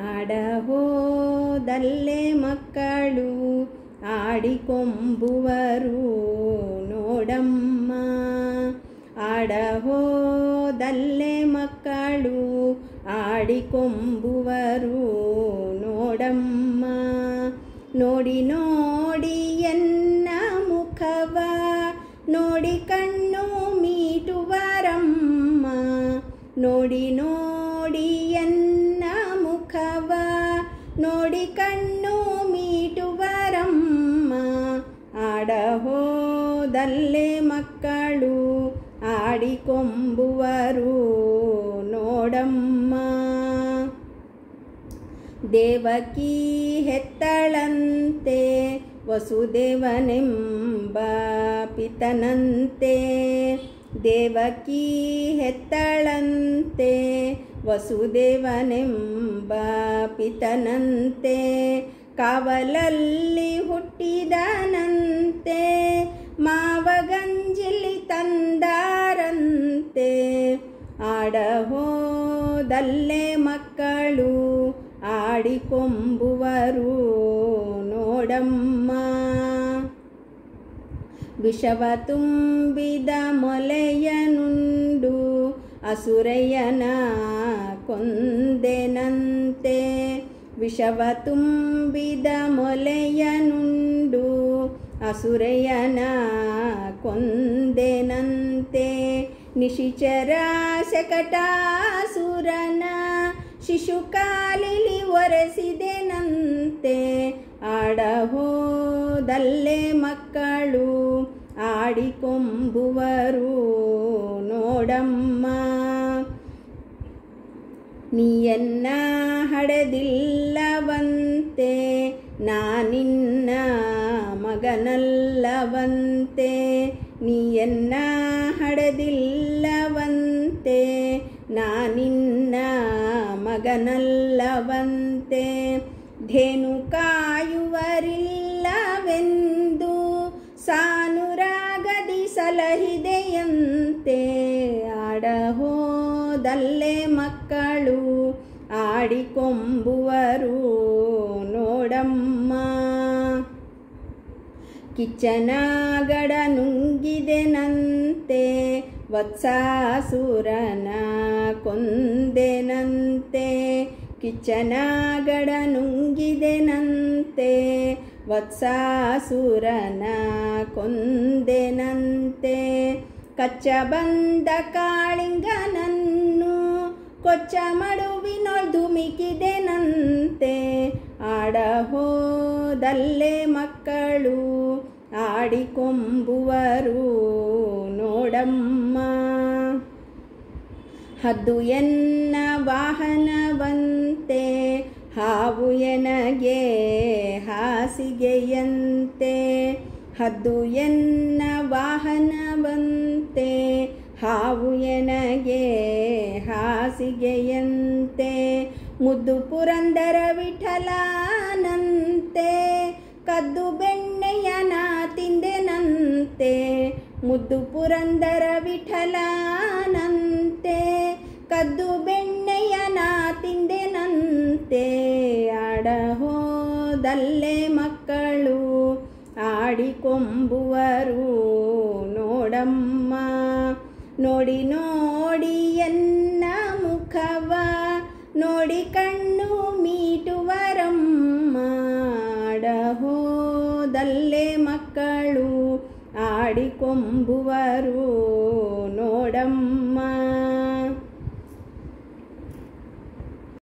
ಆಡಹೋದಲ್ಲೇ ಮಕ್ಕಳು ಆಡಿಕೊಂಬುವರು ನೋಡಮ್ಮ. ಆಡಹೋದಲ್ಲೇ ಮಕ್ಕಳು ಆಡಿಕೊಂಬುವರು ನೋಡಮ್ಮ. ನೋಡಿ ನೋಡಿ ಎನ್ನ ಮುಖವ ನೋಡಿ ಕಣ್ಣು ಮೀಟುವರಮ್ಮ. ನೋಡಿ ನೋಡಿ ಎನ್ನ ಮುಖವ ನೋಡಿ ಕಣ್ಣು ಮೀಟುವರಮ್ಮ. ಆಡಹೋದಲ್ಲೇ ಮಕ್ಕಳು ಆಡಿಕೊಂಬುವರು ನೋಡಮ್ಮ. ದೇವಕಿ ಹೆತ್ತಳಂತೆ ವಸುದೇವನೆಂಬ ಪಿತನಂತೆ. ದೇವಕಿ ಹೆತ್ತಳಂತೆ ವಸುದೇವನೆಂಬ ಪಿತನಂತೆ. ಕಾವಲಲ್ಲಿ ಹುಟ್ಟಿದನಂತೆ ಮಾವಗಂಜಿಲಿ ತಂದಾರಂತೆ. ಆಡಹೋದಲ್ಲೇ ಮಕ್ಕಳು ಆಡಿಕೊಂಬುವರು ನೋಡಮ್ಮ. ವಿಷವ ತುಂಬಿದ ಮೊಲೆಯನುಂಡು ಅಸುರಯ್ಯನ ಕೊಂದೆನಂತೆ. ವಿಷವ ತುಂಬಿದ ಮೊಲೆಯನುಂಡು ಅಸುರಯ್ಯನ ಕೊಂದೆನಂತೆ. ನಿಶಿಚರ ಶಕಟಾಸುರನ ಶಿಶುಕಾಲಿಲಿ ಒರೆಸಿದೆನಂತೆ. ಆಡಹೋದಲ್ಲೇ ಮಕ್ಕಳು ಆಡಿಕೊಂಬುವರು ನೋಡಮ್ಮ. ನೀಯನ್ನ ಹಡೆದಿಲ್ಲವಂತೆ ನಾನಿನ್ನ ಮಗನಲ್ಲವಂತೆ. ನೀಯನ್ನ ಹಡೆದಿಲ್ಲವಂತೆ ನಾನಿನ್ನ ಮಗನಲ್ಲವಂತೆ. ಧೇನು ಕಾಯುವರಿಲ್ಲವೆಂದು ಸಾನುರಾಗದಿ ಸಲಹಿದೆಯಂತೆ. ಆಡಹೋದಲ್ಲೇ ಮಕ್ಕಳು ಆಡಿಕೊಂಬುವರು ನೋಡಮ್ಮ. ಕಿಚ್ಚನ ಗಡ ನುಂಗಿದೆನಂತೆ ವತ್ಸಾಸುರನ ಕೊಂದೆನಂತೆ. ಕಿಚ್ಚನ ಗಡ ನುಂಗಿದೆನಂತೆ ವತ್ಸಾಸುರನ ಕೊಂದೆನಂತೆ. ಕಚ್ಚ ಬಂದ ಕಾಳಿಂಗನನ್ನು ಕೊಚ್ಚ ಮಡುವಿನೊಳ್ ಧುಮಿಕಿದೆನಂತೆ. ಆಡಹೋದಲ್ಲೇ ಮಕ್ಕಳು ಆಡಿಕೊಂಬುವರು ನೋಡಮ್ಮ. ಹದ್ದು ಎನ್ನ ವಾಹನವಂತೆ ಹಾವು ಎನಗೆ ಹಾಸಿಗೆಯಂತೆ. ಹದ್ದು ಎನ್ನ ವಾಹನವಂತೆ ಹಾವು ಎನಗೆ ಹಾಸಿಗೆಯಂತೆ. ಮುದ್ದು ಪುರಂದರ ವಿಠಲನಂತೆ ಕದ್ದು ಬೆಣ್ಣೆಯನ ತಿಂದೆನಂತೆ. ಮುದ್ದು ಪುರಂದರ ವಿಠಲನಂತೆ ಕದ್ದು ಬೆಣ್ಣೆಯನ ತಿಂದೆನಂತೆ. ಆಡಹೋದಲ್ಲೇ ಮಕ್ಕಳು ಆಡಿಕೊಂಬುವರು ನೋಡಮ್ಮ. ನೋಡಿ ನೋಡಿ ಎನ್ನ ಮುಖವ ನೋಡಿ ಕಣ್ಣು ಮೀಟುವರಮ್ಮ. ಆಡಹೋದಲ್ಲೇ ಮಕ್ಕಳು ಆಡಿಕೊಂಬುವರು ನೋಡಮ್ಮ.